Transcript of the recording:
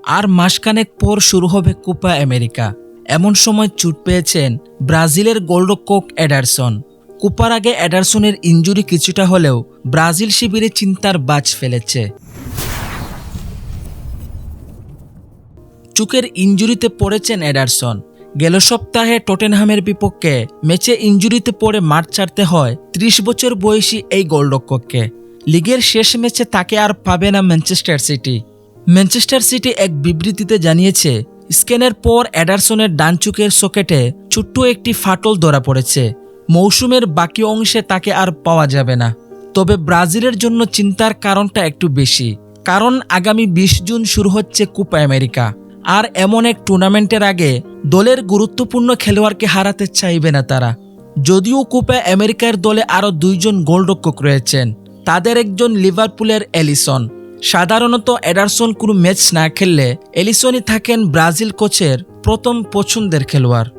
আর মাসখানেক পর শুরু হবে কোপা আমেরিকা। এমন সময় চোট পেয়েছেন ব্রাজিলের গোলরক্ষক এডারসন। কোপার আগে এডারসনের ইনজুরি কিছুটা হলেও ব্রাজিল শিবিরে চিন্তার বাজ ফেলেছে। চোখের ইনজুরিতে পড়েছেন এডারসন। গেল সপ্তাহে টটেনহামের বিপক্ষে ম্যাচে ইনজুরিতে পড়ে মাঠ ছাড়তে হয় ৩০ বছর বয়সী এই গোলরক্ষককে। লিগের শেষ ম্যাচে তাকে আর পাবে না ম্যানচেস্টার সিটি। ম্যানচেস্টার সিটি এক বিবৃতিতে জানিয়েছে, স্ক্যানের পর এডারসনের ডান চোখের সকেটে ছোট্ট একটি ফাটল ধরা পড়েছে। মৌসুমের বাকি অংশে তাকে আর পাওয়া যাবে না। তবে ব্রাজিলের জন্য চিন্তার কারণটা একটু বেশি, কারণ আগামী ২০ জুন শুরু হচ্ছে কোপা আমেরিকা। আর এমন এক টুর্নামেন্টের আগে দলের গুরুত্বপূর্ণ খেলোয়াড়কে হারাতে চাইবে না তারা। যদিও কোপা আমেরিকার দলে আরও ২ জন গোলরক্ষক রয়েছেন, তাদের একজন লিভারপুলের এলিসন। সাধারণত এডারসন কোনো ম্যাচ না খেললে এলিসনই থাকেন ব্রাজিল কোচের প্রথম পছন্দের খেলোয়াড়।